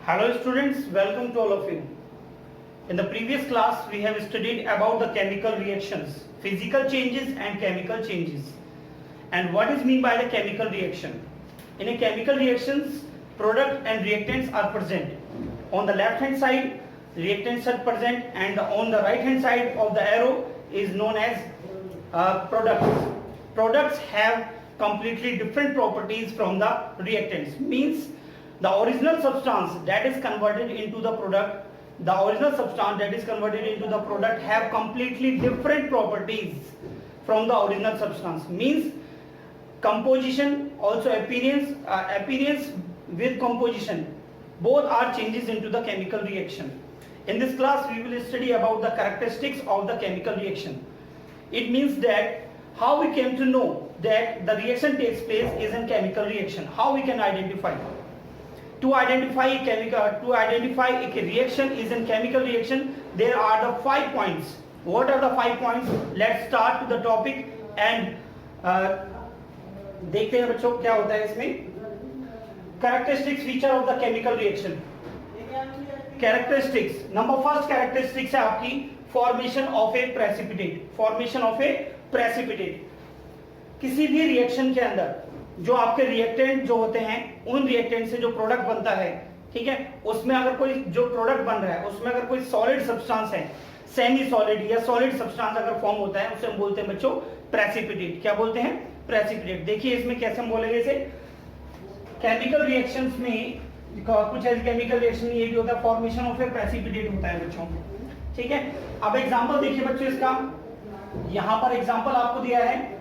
Hello students, welcome to all of you. In the previous class, we have studied about the chemical reactions, physical changes and chemical changes. And what is meant by the chemical reaction? In a chemical reactions, product and reactants are present. On the left hand side, reactants are present, and on the right hand side of the arrow is known as products. Products have completely different properties from the reactants. Means the original substance that is converted into the product, have completely different properties from the original substance. Means composition, also appearance with composition, both are changes into the chemical reaction. In this class we will study about the characteristics of the chemical reaction. It means that how we came to know that the reaction takes place is in chemical reaction, how we can identify. To identify a reaction is in chemical reaction, there are the 5 points. What are the 5 points? Let's start to the topic and देखते हैं बच्चों क्या होता है इसमें. Characteristics feature of the chemical reaction. Characteristics. Number first characteristics है आपकी formation of a precipitate. Formation of a precipitate. किसी भी रिएक्शन के अंदर जो आपके रिएक्टेंट जो होते हैं, उन रिएक्टेंट से जो प्रोडक्ट बनता है, ठीक है, उसमें अगर कोई जो प्रोडक्ट बन रहा है उसमें अगर कोई सॉलिड सब्सटेंस है, सेमी सॉलिड या सॉलिड सब्सटेंस अगर फॉर्म होता है, उसे हम बोलते हैं बच्चों प्रेसिपिटेट. क्या बोलते हैं? प्रेसिपिटेट. देखिए इसमें कैसे हम बोलेंगे इसे. केमिकल रिएक्शंस में कुछ ऐसे केमिकल रिएक्शन में ये भी होता है, फॉर्मेशन ऑफ ए प्रेसिपिटेट होता है बच्चों. ठीक है, अब एग्जांपल देखिए बच्चों इसका. यहां पर एग्जांपल आपको दिया है,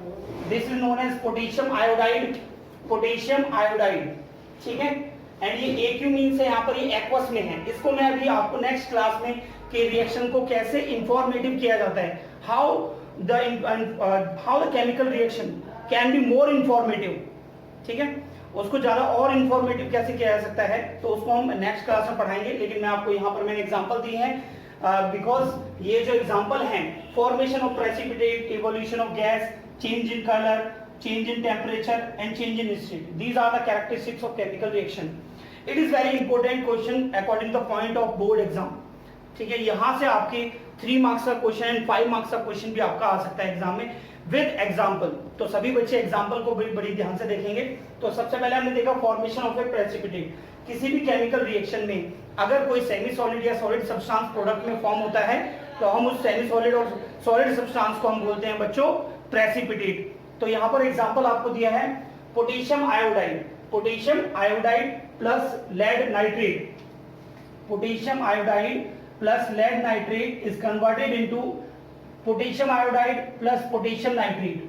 this is known as potassium iodide. Potassium iodide, ठीक है, एंड ये AQ मींस है यहाँ पर ये एक्वस में है. इसको मैं अभी आपको नेक्स्ट क्लास में के रिएक्शन को कैसे इंफॉर्मेटिव किया जाता है, how the chemical reaction can be more informative, ठीक है, उसको ज्यादा और इंफॉर्मेटिव कैसे किया जा सकता है, तो उसको हम नेक्स्ट क्लास में पढ़ाएंगे. लेकिन मैं आपको यहाँ पर मैंने एग्जांपल दी है बिकॉज ये जो एग्जांपल हैं, formation of precipitate, evolution of gas, change in colour, change in temperature and change in state, these are the characteristics of chemical reaction. It is very important question according to the point of board exam. ठीक है, यहाँ से आपके 3 marks का question and 5 marks का question भी आपका आ सकता है एग्जाम में विद एग्जाम्पल. तो सभी बच्चे एग्जाम्पल को बड़ी ध्यान से देखेंगे. तो सबसे पहले हमने देखा फॉर्मेशन ऑफ ए प्रेसिपिटेट. किसी भी केमिकल रिएक्शन में अगर कोई सेमी सॉलिड या सॉलिड सब्सटेंस प्रोडक्ट में फॉर्म होता है, तो हम उस सेमी सॉलिड और सॉलिड सब्सटेंस को हम बोलते हैं बच्चों प्रेसिपिटेट. तो यहां पर एग्जांपल आपको दिया है potassium iodide. Potassium iodide plus lead nitrate. Potassium iodide plus lead nitrate is converted into potassium iodide plus potassium nitrate.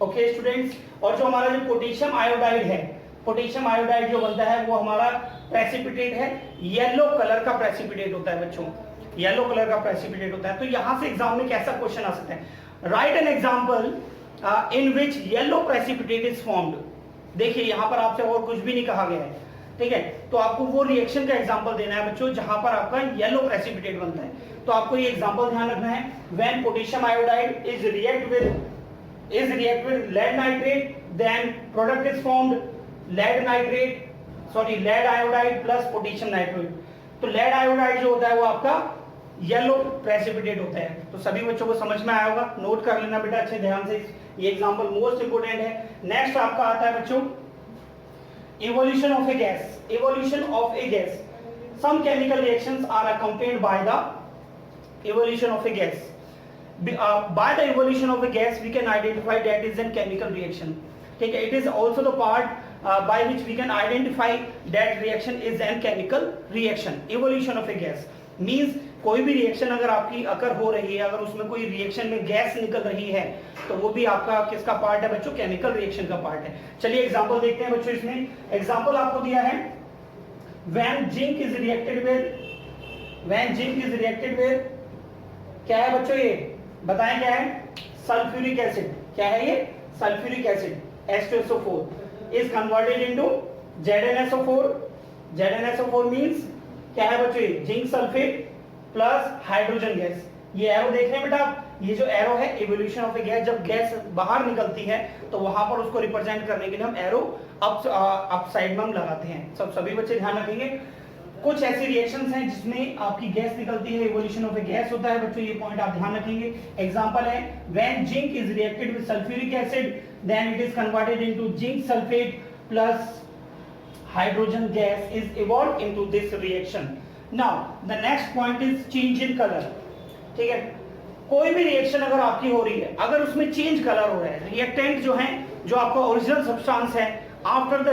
Okay students, और जो हमारा जो पोटेशियम आयोडाइड है, पोटेशियम आयोडाइड जो बनता है वो हमारा प्रेसिपिटेट है, येलो कलर का प्रेसिपिटेट होता है बच्चों, येलो कलर का प्रेसिपिटेट होता है. तो यहां से एग्जाम में कैसा क्वेश्चन आ सकता है, right an example in which yellow precipitate is formed. देखिए यहाँ पर आपसे और कुछ भी नहीं कहा गया है, ठीक है, तो आपको वो रिएक्शन का एग्जांपल देना है बच्चों जहां पर आपका येलो प्रेसिपिटेट बनता है. तो आपको ये एग्जांपल ध्यान रखना है. when potassium iodide is react with lead nitrate, then product is formed lead iodide plus potassium nitrate. तो lead iodide जो होता है वो आपका येलो प्रेसिपिटेट होता है. तो सभी बच्चों को समझ में आया होगा, नोट कर लेना बेटा अच्छे ध्यान से, ये एग्जांपल मोस्ट इंपोर्टेंट है. नेक्स्ट आपका आता है बच्चों evolution of a gas. Evolution of a gas, some chemical reactions are accompanied by the evolution of a gas. by the evolution of a gas we can identify that is a chemical reaction. ठीक है, it is also the part by which we can identify that reaction is a chemical reaction. evolution of a gas means कोई भी reaction अगर आपकी अकर हो रही है, अगर उसमें कोई रिएक्शन में गैस निकल रही है, तो वो भी आपका किसका पार्ट है बच्चों, केमिकल रिएक्शन का पार्ट है. चलिए एग्जांपल देखते हैं बच्चों. इसमें एग्जांपल आपको दिया है when zinc is reacted with क्या है बच्चों, ये बताएं क्या है, सल्फ्यूरिक एसिड. क्या है ये, sulphuric acid H2SO4 is converted into ZnSO4. ZnSO4 means क्या है बच्चों, ये zinc sulphate plus hydrogen gas. ये एरो देख रहे हैं बेटा आप, ये जो एरो है इवोल्यूशन ऑफ ए गैस, जब गैस बाहर निकलती है तो वहां पर उसको रिप्रेजेंट करने के लिए हम एरो अप साइड में हम लगाते हैं. सभी बच्चे ध्यान रखेंगे. कुछ ऐसी रिएक्शंस हैं जिसमें आपकी गैस निकलती है, इवोल्यूशन ऑफ ए गैस होता है बच्चों, ये पॉइंट आप ध्यान रखेंगे। एग्जांपल है when zinc is reacted with sulphuric acid then it is converted into zinc sulphate plus hydrogen gas is evolve into this reaction. Now the next point is change in colour. ठीक है, कोई भी reaction अगर आपकी हो रही है, अगर उसमें चेंज कलर हो रहा है, रिएक्टेंट जो है, जो आपका ओरिजिनल सब्सटेंस है, आफ्टर द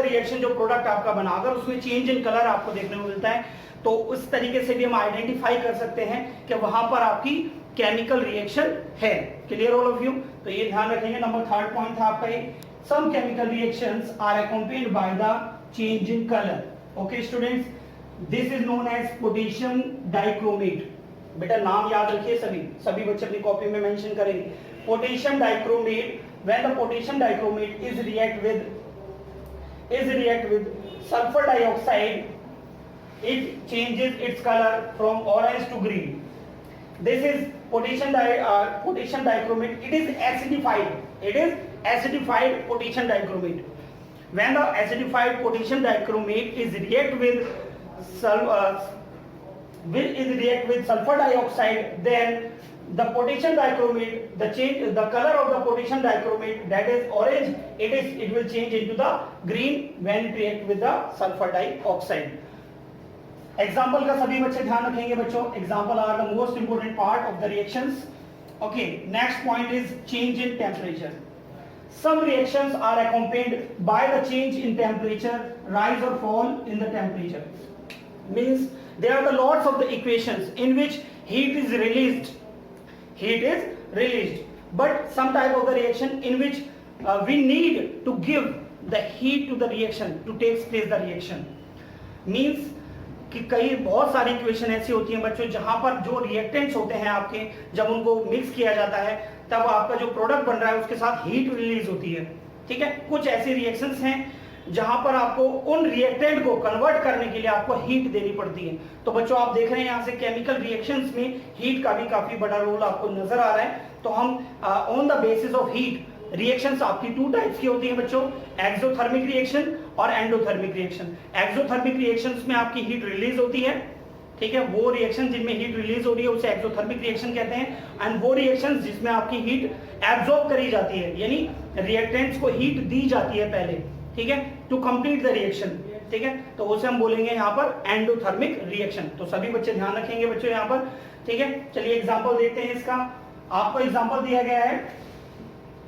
रिएक्शन जो प्रोडक्ट आपका बना, अगर उसमें चेंज इन कलर आपको देखने को मिलता है, तो उस तरीके से भी हम आइडेंटिफाई कर सकते हैं कि वहां पर आपकी केमिकल रिएक्शन है। Clear all of you? तो ये ध्यान रखेंगे। नंबर थर्ड पॉइंट था आपका ये, some chemical reactions are accompanied by the change in colour. Okay students, this is known as potassium dichromate. बेटा नाम याद रखिए, सभी बच्चे अपनी कॉपी में मेंशन करेंगे। Potassium dichromate, when the potassium dichromate is react with sulfur dioxide, it changes its color from orange to green. This is potassium dichromate. It is acidified potassium dichromate. When the acidified potassium dichromate is react with sulfur dioxide, then the potassium dichromate, the color of the potassium dichromate, that is orange, it will change into the green when it react with the sulfur dioxide. Example का सभी बच्चे ध्यान रखेंगे बच्चों। Example are the most important part of the reactions. Okay, next point is change in temperature. Some reactions are accompanied by the change in temperature, rise or fall in the temperature. Means there are the lots of the equations in which heat is released, but some type of the reaction in which we need to give the heat to the reaction to take place the reaction. Means कि कई बहुत सारी equation ऐसी होती हैं बच्चों जहां पर जो रिएक्टेंट्स होते हैं आपके, जब उनको मिक्स किया जाता है तब आपका जो प्रोडक्ट बन रहा है उसके साथ हीट रिलीज होती है। ठीक है, कुछ ऐसी रिएक्शंस हैं जहां पर आपको उन रिएक्टेंट को कन्वर्ट करने के लिए आपको हीट देनी पड़ती है। तो बच्चों आप देख रहे हैं यहाँ से केमिकल रिएक्शंस में हीट का भी काफी बड़ा रोल आपको नजर आ रहा है। तो हम on the basis of heat, reactions आपकी टू टाइप्स की होती हैं बच्चों, एक्सोथर्मिक रिएक्शन और एंडोथर्मिक रिएक्शन। एक्सोथर्मिक रिएक्शंस में आपकी हीट रिलीज होती है। ठीक है, वो रिएक्शन जिनमें हीट रिलीज हो रही है उसे एक्सोथर्मिक रिएक्शन कहते हैं। एंड वो रिएक्शंस जिसमें आपकी हीट एब्जॉर्ब करी जाती है, यानी रिएक्टेंट्स को हीट दी जाती है पहले, ठीक है, टू कंप्लीट द रिएक्शन। ठीक है, तो उसे हम बोलेंगे यहाँ पर एंडोथर्मिक रिएक्शन। तो सभी बच्चे ध्यान रखेंगे बच्चों यहाँ पर। ठीक है, चलिए एग्जांपल देखते हैं इसका। आपको एग्जांपल दिया गया है,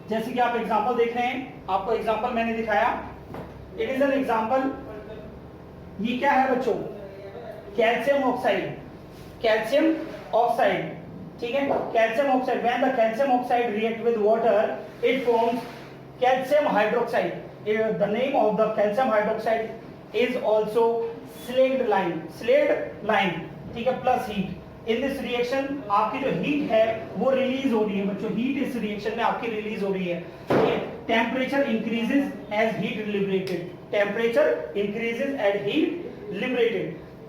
जैसे कि आप एग्जांपल देख रहे हैं, आपको एग्जांपल मैंने दिखाया। It is an example. ये क्या है बच्चों? Calcium oxide. ठीक है, calcium oxide. When the calcium oxide react with water it forms calcium hydroxide. The name of the calcium hydroxide is also slaked lime, ठीक है, plus heat. In this reaction आपकी जो heat है वो release हो रही है बच्चों, heat इस रिएक्शन में आपकी रिलीज हो रही है। Temperature increases as heat liberated.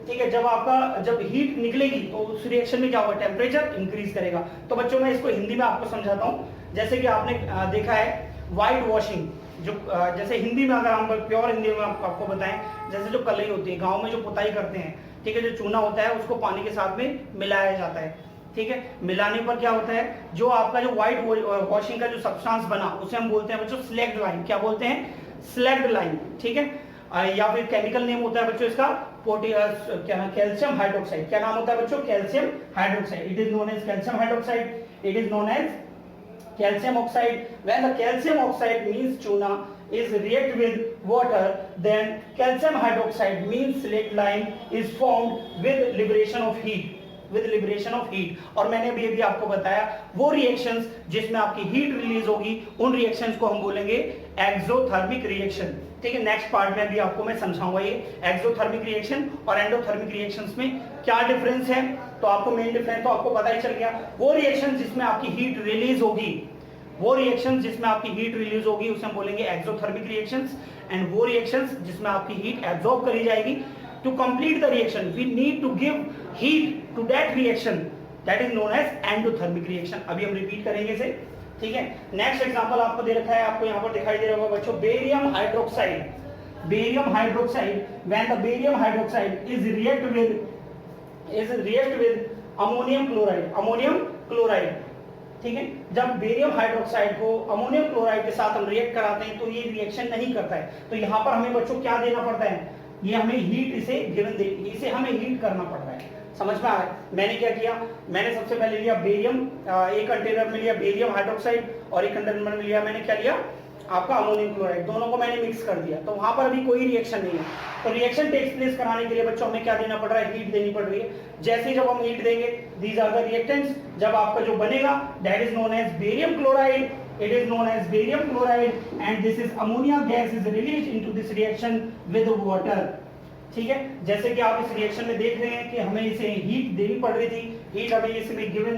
ठीक है, जब हीट निकलेगी तो उस रिएक्शन में क्या होगा? टेम्परेचर इंक्रीज करेगा। तो बच्चों मैं इसको हिंदी में आपको समझाता हूँ। जैसे कि आपने देखा है वाइट वॉशिंग, जो जैसे हिंदी में अगर हम प्योर हिंदी में आपको बताएं, जैसे जो कलई होती है गांव में जो पुताई करते हैं, ठीक है, जो चूना होता है उसको पानी के साथ में मिलाया जाता है। ठीक है, मिलाने पर क्या होता है, जो आपका जो व्हाइट वॉशिंग का जो सब्सटेंस बना उसे हम बोलते हैं बच्चों स्लैग्ड लाइम। क्या बोलते हैं? Slagged lime. ठीक है, या फिर केमिकल नेम होता है बच्चों इसका कैल्शियम हाइड्रोक्साइड। क्या नाम होता है बच्चों? Calcium hydroxide. It is known as calcium hydroxide, it is known as calcium oxide. When the calcium oxide means tuna is react with water, then calcium hydroxide means slaked lime is formed with liberation of heat. और मैंने अभी आपको बताया वो reactions जिसमें आपकी heat release होगी, उन रिएक्शंस को हम बोलेंगे एक्सोथर्मिक रिएक्शन। ठीक है, नेक्स्ट पार्ट में भी आपको मैं समझाऊंगा ये एक्सोथर्मिक रिएक्शन और एंडोथर्मिक रिएक्शंस में क्या डिफरेंस है। तो आपको मेन डिफरेंस तो आपको पता ही चल गया। वो रिएक्शन जिसमें आपकी हीट रिलीज होगी, उसे हम बोलेंगे एक्सोथर्मिक रिएक्शंस। एंड वो रिएक्शंस जिसमें आपकी हीट एब्जॉर्ब करी जाएगी, to complete the reaction we need to give heat to that reaction, that is known as endothermic reaction. अभी हम रिपीट करेंगे इसे। ठीक है, नेक्स्ट एग्जांपल आपको दे रखा है, आपको यहाँ पर दिखाई दे रहा होगा बच्चों, barium hydroxide. barium hydroxide, when the barium hydroxide is react with ammonium chloride, ठीक है। जब बेरियम हाइड्रोक्साइड को अमोनियम क्लोराइड के साथ हम रिएक्ट कराते हैं तो ये रिएक्शन नहीं करता है, तो यहाँ पर हमें बच्चों क्या देना पड़ता है, ये हमें हीट इसे हमें हीट करना पड़ता है। समझ में आ रहा है? मैंने क्या किया, मैंने सबसे पहले लिया बेरियम, एक कंटेनर में लिया बेरियम हाइड्रोक्साइड और एक कंटेनर में लिया मैंने क्या लिया आपका अमोनियम क्लोराइड, दोनों को मैंने मिक्स कर दिया, तो वहां पर अभी कोई रिएक्शन नहीं है। तो रिएक्शन टेक्स प्लेस कराने के लिए बच्चों हमें क्या देना पड़ रहा है, हीट देनी पड़ रही है। जैसे ही जब हम हीट देंगे, दीज आर द रिएक्टेंट्स, जब आपका जो बनेगा that is known as barium chloride, it is known as barium chloride and this is ammonia gas is released into this reaction with water। ठीक है, जैसे कि आप इस रिएक्शन में देख रहे हैं कि हमें इसे हीट देनी पड़ रही थी, हीट हमें इसमें गिवन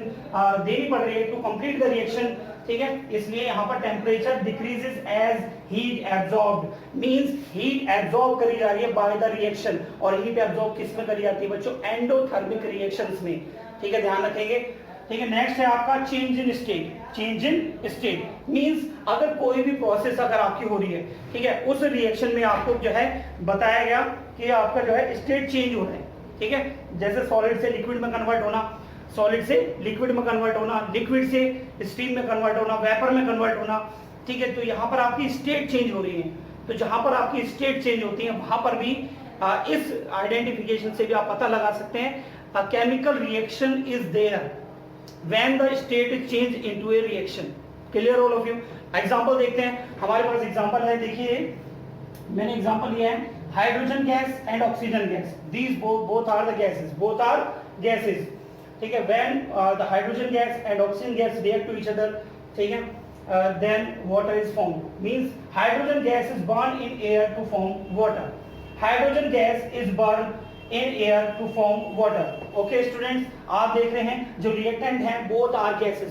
देनी पड़ रही है टू कंप्लीट द रिएक्शन। ठीक है, इसलिए यहाँ पर temperature decreases as heat absorbed, means heat absorb करी जा रही है बाय द रिएक्शन। और हीट एब्जॉर्ब किस में करी जाती है बच्चों, एंडोथर्मिक रिएक्शंस में। ठीक है, ध्यान रखेंगे। ठीक है, नेक्स्ट है आपका change in state. Change in state means अगर कोई भी प्रोसेस अगर आपकी हो रही है, ठीक है, उस रिएक्शन में आपको जो है बताया गया कि आपका जो है स्टेट चेंज हो रहा है। ठीक है, जैसे सॉलिड से लिक्विड में कन्वर्ट होना, सॉलिड से लिक्विड में कन्वर्ट होना, लिक्विड से स्टीम में कन्वर्ट होना, वेपर में कन्वर्ट होना। ठीक है, तो यहाँ पर आपकी स्टेट चेंज हो रही है, तो जहां पर आपकी स्टेट चेंज होती है वहां पर भी इस आइडेंटिफिकेशन से भी आप पता लगा सकते हैं chemical reaction is there when the state is changed into a reaction। clear all of you? Example देखते हैं, हमारे पास एग्जांपल है, देखिए मैंने एग्जांपल लिया है hydrogen gas and oxygen gas, these both are the gases। ठीक है, when the hydrogen gas and oxygen gas react to each other, ठीक है, then water is formed, means hydrogen gas is burned in air to form water, hydrogen gas is burned in air to form water। okay students, आप देख रहे हैं जो reactant हैं both are gases।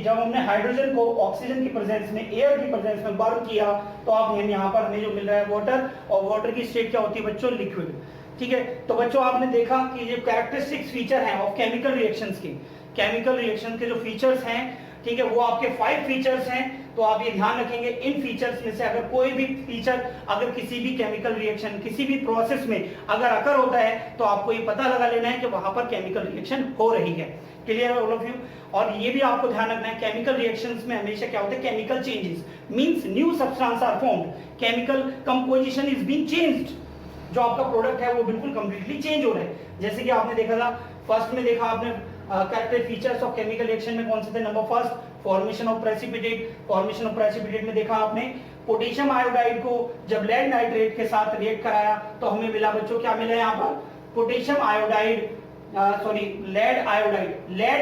जब हमने हाइड्रोजन को ऑक्सीजन की प्रेजेंस में, एयर की प्रेजेंस में बर्न किया तो आप यहाँ पर हमें जो मिल रहा है वाटर, और वाटर की स्टेट क्या होती है बच्चों, लिक्विड। ठीक है, तो बच्चों आपने देखा कि ये कैरेक्टरिस्टिक्स फीचर हैं ऑफ केमिकल रिएक्शंस के, केमिकल रिएक्शन के जो फीचर्स हैं, ठीक है, वो आपके 5 फीचर्स हैं। तो आप ये ध्यान रखेंगे इन फीचर्स में से अगर कोई भी फीचर अगर किसी भी केमिकल रिएक्शन, किसी भी प्रोसेस में अगर अकर होता है तो आपको ये पता लगा लेना है कि वहां पर केमिकल रिएक्शन हो रही है। क्लियर है ऑल ऑफ यू? और ये भी आपको ध्यान रखना है केमिकल रिएक्शंस में हमेशा क्या होता है, chemical changes, means new substance are formed, chemical composition is being changed, जो आपका प्रोडक्ट है वो बिल्कुल कंप्लीटली चेंज हो रहा है। जैसे कि आपने देखा था फर्स्ट में, देखा आपने character features of chemical reaction में कौन से थे, number first formation of precipitate. Formation of precipitate में देखा आपने पोटेशियम आयोडाइड को जब लेड नाइट्रेट के साथ रिएक्ट कराया तो हमें मिला बच्चों, क्या मिला यहाँ पर, potassium iodide, lead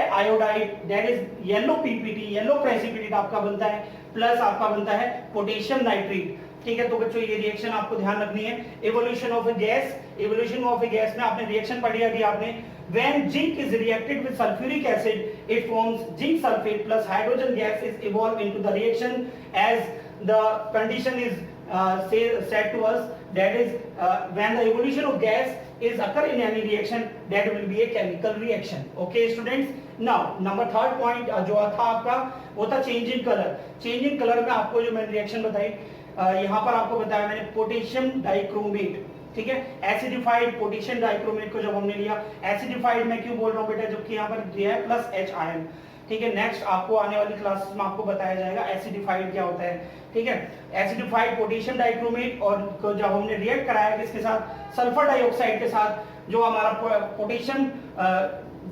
iodide that is yellow PPT, yellow precipitate आपका बनता है, प्लस आपका बनता है पोटेशियम नाइट्रेट। ठीक है, तो बच्चों ये रिएक्शन आपको ध्यान रखनी है। Evolution of a gas, evolution of a gas में आपने रिएक्शन पढ़ी अभी आपने, when zinc is reacted with sulfuric acid it forms zinc sulfate plus hydrogen gas is evolved into the reaction as the condition is said to us, that is when the evolution of gas is occur in any reaction that will be a chemical reaction। okay students, now number third point जो था आपका वो था change in colour. Change in colour में आपको जो मैंने reaction बताई, यहाँ पर आपको बताया मैंने पोटेशियम डाइक्रोमेट, ठीक है, एसिडिफाइड पोटेशियम डाइक्रोमेट को जब हमने लिया, एसिडिफाइड मैं क्यों बोल रहा हूँ बेटा, जबकि यहाँ पर दिया है प्लस H आयन। ठीक है, नेक्स्ट आपको आने वाली क्लासेस में आपको बताया जाएगा एसिडिफाइड क्या होता है। ठीक है, एसिडिफाइड पोटेशियम डाइक्रोमेट और जब हमने रिएक्ट कराया किसके साथ, सल्फर डाइऑक्साइड के साथ, जो हमारा पोटेशियम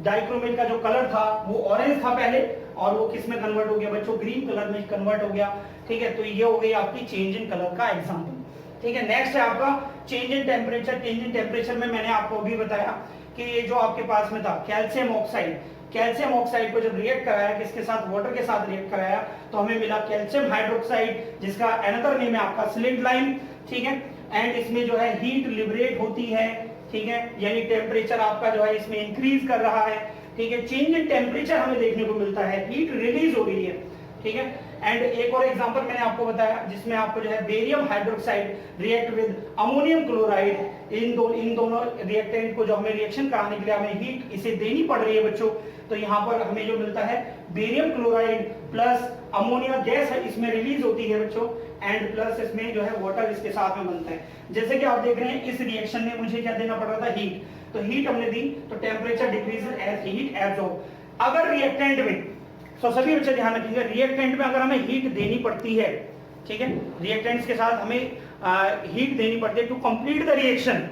डाइक्रोमेट का जो कलर था वो ऑरेंज था पहले, और वो किस में कन्वर्ट हो गया बच्चों, ग्रीन कलर में कन्वर्ट हो गया। ठीक है, तो ये हो गई आपकी चेंज इन कलर का एग्जांपल। ठीक है, नेक्स्ट है आपका change in temperature. Change in temperature में मैंने आपको अभी बताया कि ये जो आपके पास में था कैल्शियम ऑक्साइड, कैल्शियम ऑक्साइड को जब रिएक्ट कराया किसके साथ, वाटर के साथ रिएक्ट कराया तो हमें मिला कैल्शियम हाइड्रोक्साइड, जिसका अनदर नेम है आपका स्लिट लाइम। ठीक है, एंड इसमें जो है हीट लिबरेट होती है। ठीक है, यानी टेम्परेचर आपका जो है इसमें इंक्रीज कर रहा है। ठीक है, चेंज इन टेम्परेचर हमें देखने को मिलता है, हीट रिलीज हो रही है। ठीक है, एंड एक और एग्जांपल मैंने आपको बताया जिसमें आपको जो है barium hydroxide react with ammonium chloride, इन दोनों रिएक्टेंट को जो हमें रिएक्शन कराने के लिए हमें हीट इसे देनी पड़ रही है बच्चों, तो यहाँ पर हमें जो मिलता है barium chloride plus ammonia gas है इसमें रिलीज होती है बच्चों। एंड प्लस इसमें जो है वाटर इसके साथ में बनता है। जैसे कि आप देख रहे हैं इस रिएक्शन में मुझे क्या देना पड़ रहा था, हीट, तो हीट हमने दी तो temperature decreases as heat absorb. अगर रिएक्टेंट में, तो सभी बच्चे ध्यान रखिएगा, रिएक्टेंट में अगर हमें हीट देनी पड़ती है, ठीक है, रिएक्टेंट्स के साथ हमें हीट देनी पड़ती है टू कंप्लीट द रिएक्शन,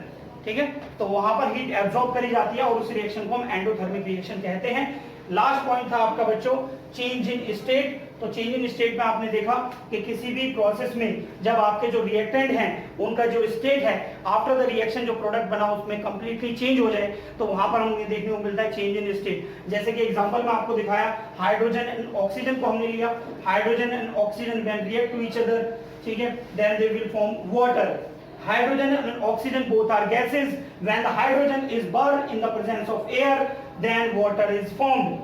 ठीक है, तो वहां पर हीट एब्जॉर्ब करी जाती है और उस रिएक्शन को हम एंडोथर्मिक रिएक्शन कहते हैं। लास्ट पॉइंट था आपका बच्चों चेंज इन स्टेट। तो चेंज इन स्टेट में आपने देखा कि किसी भी प्रोसेस में जब आपके जो रिएक्टेंट हैं उनका जो स्टेट है आफ्टर द रिएक्शन जो प्रोडक्ट बना उसमें कंप्लीटली चेंज हो जाए, तो वहां पर हमें देखने को मिलता है चेंज इन स्टेट। जैसे कि एग्जांपल में आपको दिखाया, हाइड्रोजन एंड ऑक्सीजन को हमने लिया, hydrogen and oxygen when react to each other, ठीक है, then they will form water. Hydrogen and oxygen both are gases. When the hydrogen is burned in the presence of air, then water is formed.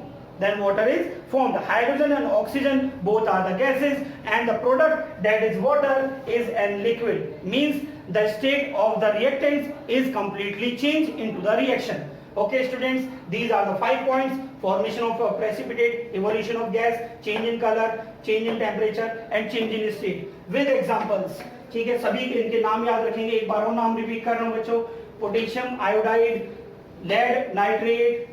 Hydrogen and oxygen both are the gases, and the product that is water is a liquid. Means the state of the reactants is completely changed into the reaction. Okay, students, these are the 5 points: formation of a precipitate, evolution of gas, change in color, change in temperature, and change in state. With examples. ठीक है, सभी इनके नाम याद रखेंगे। एक बार और नाम रिपीट कर रहा हूं बच्चों, potassium iodide, lead nitrate,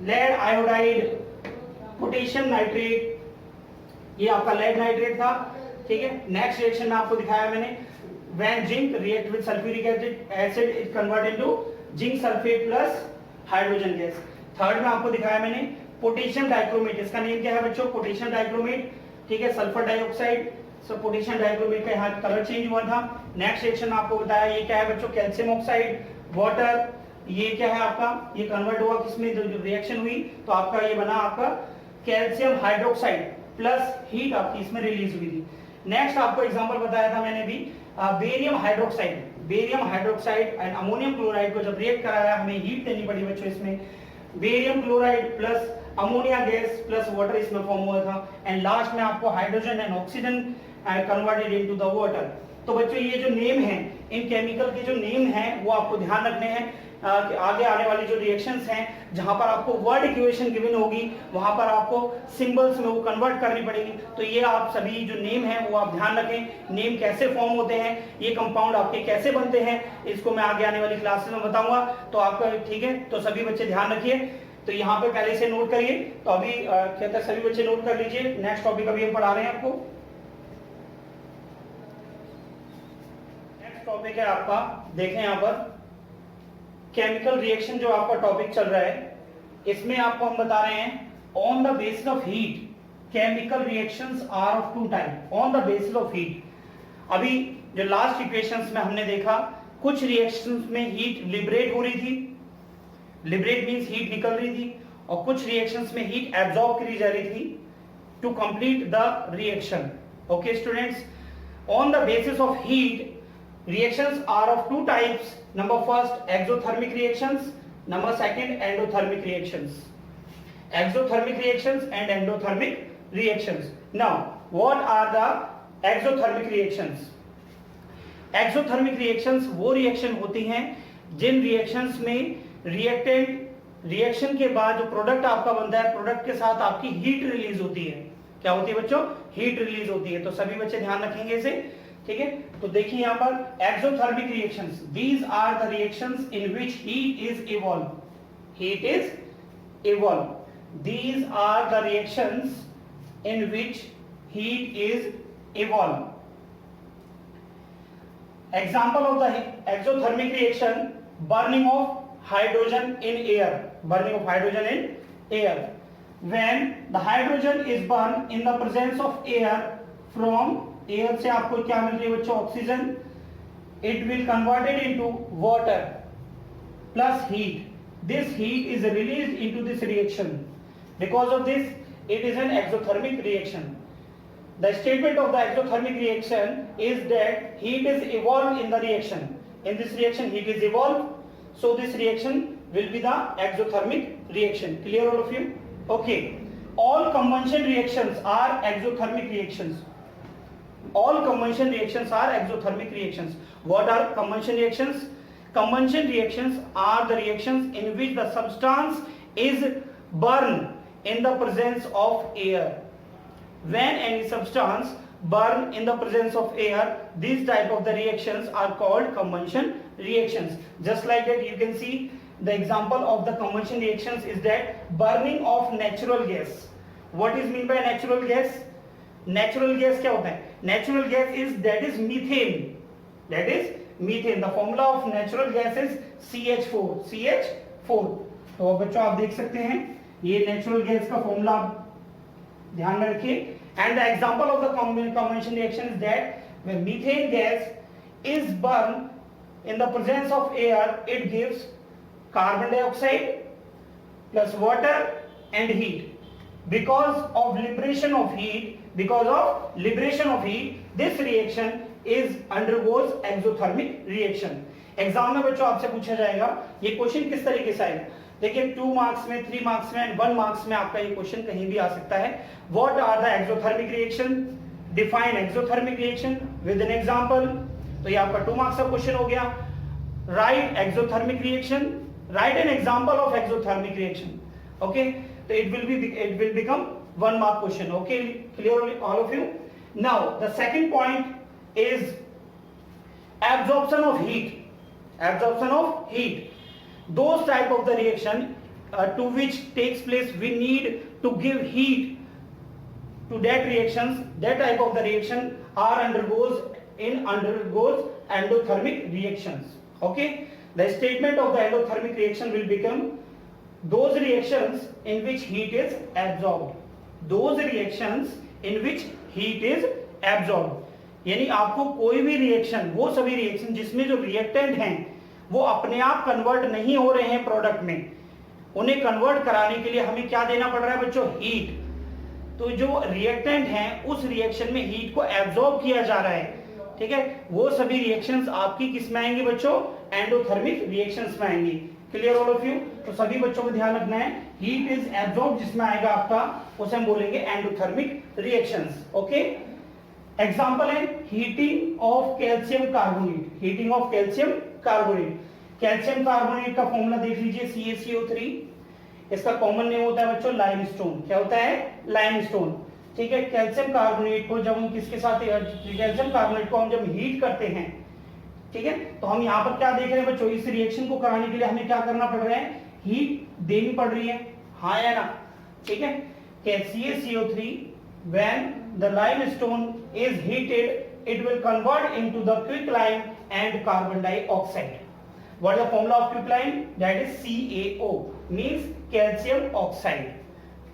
lead iodide, potassium nitrate, ये आपका लेड नाइट्रेट था, ठीक है। नेक्स्ट रिएक्शन में आपको दिखाया मैंने, when zinc react with sulphuric acid it convert into zinc sulphate plus hydrogen gas. Third में आपको दिखाया मैंने पोटेशियम डाइक्रोमेट, इसका नेम क्या है बच्चों, पोटेशियम डाइक्रोमेट, ठीक है, सल्फर डाइऑक्साइड। सो पोटेशियम डाइक्रोमेट का यहाँ कलर चेंज हुआ था। नेक्स्ट रिएक्शन में आपको बताया ये क्या है बच्चों, कैल्शियम ऑक्साइड, वाटर, ये क्या है आपका, ये कन्वर्ट हुआ किसमें, जो रिएक्शन हुई तो आपका ये बना आपका कैल्शियम हाइड्रोक्साइड प्लस हीट आपकी इसमें रिलीज हुई थी। नेक्स्ट आपको एग्जांपल बताया था मैंने भी, barium hydroxide and ammonium chloride को जब रिएक्ट कराया हमें हीट देनी पड़ी बच्चों, इसमें barium chloride plus ammonia gas plus water इसमें फॉर्म हुआ था। एंड लास्ट में आपको hydrogen and oxygen converted into the water. तो बच्चों ये जो नेम है, इन केमिकल के जो नेम हैं वो आपको ध्यान रखने हैं। आगे आने वाली जो रिएक्शंस हैं जहां पर आपको वर्ड इक्वेशन गिवन होगी वहां पर आपको सिंबल्स में वो कन्वर्ट करनी पड़ेगी। तो ये आप सभी जो नेम है वो आप ध्यान रखें, नेम कैसे फॉर्म होते हैं, ये कंपाउंड आपके कैसे बनते हैं, इसको मैं आगे आने वाली क्लासेस में बताऊंगा। तो आपका ठीक है, तो सभी बच्चे ध्यान रखिए। तो यहाँ पे पहले से नोट करिए। तो अभी कहते हैं सभी बच्चे नोट कर लीजिए। नेक्स्ट टॉपिक अभी हम पढ़ा रहे हैं आपको। नेक्स्ट टॉपिक है आपका, देखें यहाँ पर केमिकल रिएक्शन जो आपका टॉपिक चल रहा है, इसमें आपको हम बता रहे हैं on the basis of heat chemical reactions are of two type. On the basis of heat, अभी जो लास्ट इक्वेशंस में हमने देखा कुछ रिएक्शंस में हीट लिबरेट हो रही थी, लिबरेट मींस हीट निकल रही थी, और कुछ रिएक्शंस में हीट एब्जॉर्ब करी जा रही थी to complete the reaction. Okay students, on the basis of heat reactions are of two types. Number first, exothermic reactions. Number second, endothermic reactions. Exothermic reactions and endothermic reactions. Now, what are the exothermic reactions? Exothermic reactions वो reaction होती हैं जिन reactions में reactant reaction के बाद जो product आपका बनता है, प्रोडक्ट के साथ आपकी हीट रिलीज होती है। क्या होती है बच्चों, हीट रिलीज होती है। तो सभी बच्चे ध्यान रखेंगे इसे, ठीक है। तो देखिए यहाँ पर exothermic reactions, these are the reactions in which heat is evolve, heat is evolve, these are the reactions in which heat is evolve. Example of the exothermic reaction, burning of hydrogen in air, burning of hydrogen in air. when the hydrogen is burned in the presence of air, from air से आपको क्या मिल रही है बच्चों, oxygen, it will converted into water plus heat. This heat is released into this reaction, because of this it is an exothermic reaction. The statement of the exothermic reaction is that heat is evolve in the reaction, in this reaction heat is evolve, so this reaction will be the exothermic reaction. Clear all of you? Okay, all conversion reactions are exothermic reactions. All conversion reactions are exothermic reactions. What are conversion reactions? Conversion reactions are the reactions in which the substance is burned in the presence of air. When any substance burn in the presence of air, these type of the reactions are called combustion reactions. Just like that you can see the example of the combustion reactions is that burning of natural gas. What is mean by natural gas? Natural gas क्या होता है? Natural gas is that is methane. That is methane. The formula of natural gas is CH4. CH4. तो बच्चों आप देख सकते हैं ये natural gas का formula ध्यान में रखिए. And the example of the combustion reaction is that when methane gas is burned in the presence of air, it gives carbon dioxide plus water and heat. Because of liberation of heat, this reaction is undergoes exothermic reaction. Exam में बच्चों आपसे पूछा जाएगा ये question किस तरीके से आएगा. देखिए 2 मार्क्स में, 3 मार्क्स में एंड 1 मार्क्स में आपका ये क्वेश्चन कहीं भी आ सकता है. What are the exothermic reaction? Define exothermic reaction with an example. तो ये आपका 2 मार्क्स का क्वेश्चन हो गया. Write exothermic reaction, write an example of exothermic reaction. Okay, तो it will become 1 mark question. Okay, clear all of you. Now the second point is absorption of heat. Absorption of heat. Those type of the reaction to which takes place, we need to give heat to that reactions. That type of the reaction undergoes endothermic reactions. Okay, the statement of the endothermic reaction will become those reactions in which heat is absorbed. Those reactions in which heat is absorbed. यानी आपको कोई भी reaction, वो सभी reaction जिसमें जो reactant हैं वो अपने आप कन्वर्ट नहीं हो रहे हैं प्रोडक्ट में, उन्हें कन्वर्ट कराने के लिए हमें क्या देना पड़ रहा है बच्चों? हीट. तो जो रिएक्टेंट हैं उस रिएक्शन में हीट को एब्जॉर्ब किया जा रहा है. ठीक है, वो सभी रिएक्शंस आपकी किस में आएंगी बच्चों? एंडोथर्मिक रिएक्शंस में आएंगी. Clear all of you. तो सभी बच्चों को ध्यान रखना है, हीट इज एब्जॉर्ब जिसमें आएगा आपका, उसे हम बोलेंगे एंडोथर्मिक रिएक्शंस. ओके, एग्जाम्पल है heating of calcium carbonate. Heating of calcium carbonate. Calcium carbonate का फॉर्मूला देख लीजिए, CaCO3. इसका कॉमन नेम होता है बच्चों लाइमस्टोन. क्या होता है? लाइमस्टोन. ठीक है, कैल्शियम कार्बोनेट को जब हम किसके साथ, कैल्शियम कार्बोनेट को हम जब हीट करते हैं, ठीक है, तो हम यहाँ पर क्या देख रहे हैं बच्चों? इस रिएक्शन को कराने के लिए हमें क्या करना पड़ रहा है? हीट देनी पड़ रही है. हाँ या ना? ठीक है, CaCO3 when the limestone is heated, it will convert into the quicklime and carbon dioxide. What is the formula of quicklime? That is CaO, means calcium oxide.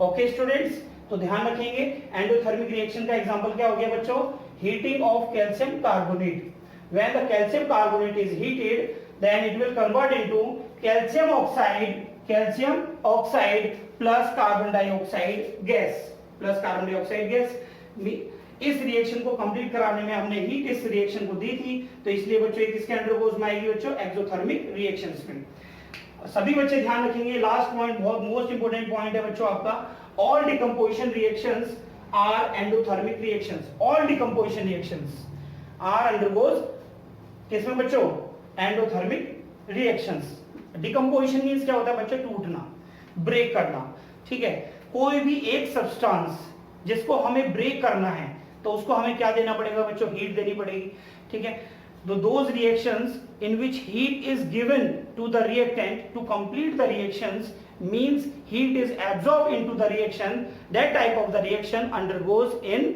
Okay students, तो ध्यान रखेंगे एंडोथर्मिक रिएक्शन का example क्या हो गया बच्चों? Heating of calcium carbonate. When the calcium carbonate is heated, then it will convert into calcium oxide plus carbon dioxide gas. Plus carbon dioxide gas. इस reaction को कंप्लीट कराने में हमने हीट इस रिएक्शन को दी थी, तो इसलिए बच्चों ये किसके अंडर में आएगी बच्चों? एक्सोथर्मिक रिएक्शंस में. सभी बच्चे ध्यान रखेंगे. लास्ट पॉइंट बहुत मोस्ट इंपोर्टेंट पॉइंट है बच्चों आपका. All decomposition reactions are endothermic reactions. All decomposition reactions are undergoes किसमें बच्चों? Endothermic reactions. डिकम्पोजिशन मींस क्या होता है बच्चों? टूटना, ब्रेक करना. ठीक है, कोई भी एक सब्सटेंस जिसको हमें ब्रेक करना है तो उसको हमें क्या देना पड़ेगा बच्चों? हीट देनी पड़ेगी. ठीक है, तो those reactions in which heat is given to the reactant to complete the reactions means heat is absorbed into the reaction. That type of the reaction undergoes in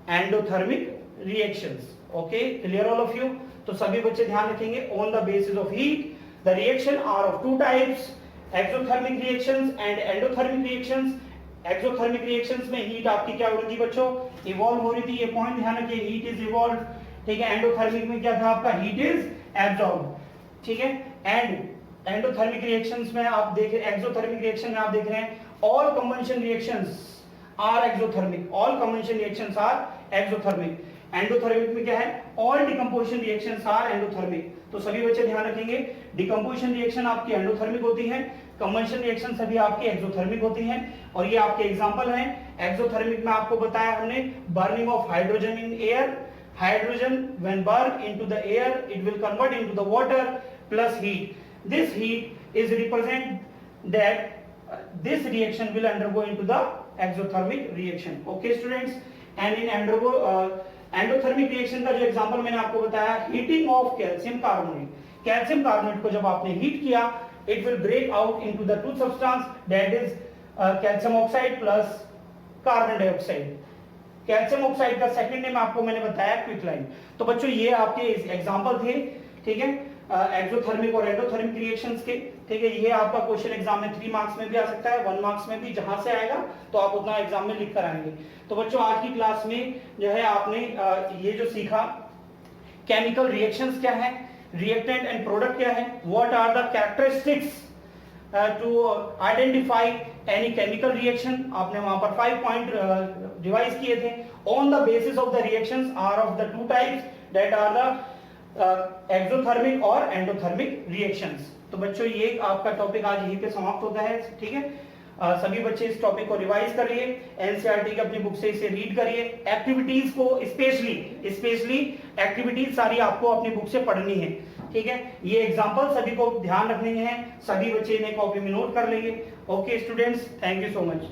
endothermic reactions. Okay, clear all of you? तो सभी बच्चे ध्यान रखेंगे. On the basis of heat, the reaction are of two types: exothermic reactions and endothermic reactions. Exothermic reactions में heat आपकी क्या हो रही थी बच्चों? इवॉल्व हो रही थी. ये पॉइंट ध्यान रखिए, हीट इज इवॉल्व. ठीक है, एंडोथर्मिक में क्या था आपका? Heat is absorb. ठीक है, एंड एंडोथर्मिक रिएक्शंस में आप देख रहे हैं, एक्सोथर्मिक रिएक्शन में आप देख रहे हैं all combustion reactions are exothermic. All combustion reactions are exothermic. Endothermic में क्या है? All decomposition reactions are endothermic. तो सभी बच्चे ध्यान रखेंगे, डिकम्पोजिशन रिएक्शन आपकी एंडोथर्मिक होती है, कंबंशन रिएक्शन सभी आपकी एक्सोथर्मिक होती हैं. और ये आपके एग्जांपल हैं. एक्सोथर्मिक में आपको बताया हमने burning of hydrogen in air. Hydrogen when burn into the air, it will convert into the water plus heat. This heat is represent that this reaction will undergo into the exothermic reaction. Okay students, and in endothermic reaction का जो example मैंने आपको बताया, heating of calcium carbonate. Calcium carbonate को जब आपने heat किया, it will break out into the two substance that is calcium oxide plus carbon dioxide. Calcium oxide का सेकंड नेम आपको मैंने बताया क्विकलाइन। तो बच्चों ये आपके एग्जांपल थे, ठीक है, एक्सोथर्मिक और एंडोथर्मिक रिएक्शंस के, ठीक है। ये आपका क्वेश्चन एग्जाम में 3 मार्क्स में भी आ सकता है, 1 मार्क्स में भी, जहां से आएगा तो आप उतना एग्जाम में लिख कर आएंगे। तो बच्चों आज की क्लास में जो है आपने ये जो सीखा, केमिकल रिएक्शंस क्या है, रिएक्टेंट एंड प्रोडक्ट क्या है, what are the characteristics to identify any chemical reaction. आपने वहां पर 5 पॉइंट रिवाइज किए थे। On the basis of the reactions are of the 2 types that are the exothermic और एंडोथर्मिक रिएक्शंस। तो बच्चों ये आपका टॉपिक आज यहीं पे समाप्त होता है, ठीक है। सभी बच्चे इस टॉपिक को रिवाइज करिए, एनसीईआरटी की अपनी बुक से इसे रीड करिए। एक्टिविटीज को स्पेशली एक्टिविटीज सारी आपको अपनी बुक से पढ़नी है, ठीक है। ये एग्जांपल सभी को ध्यान रखने हैं, सभी बच्चे इन्हें कॉपी में नोट कर लेंगे। Okay students, thank you so much.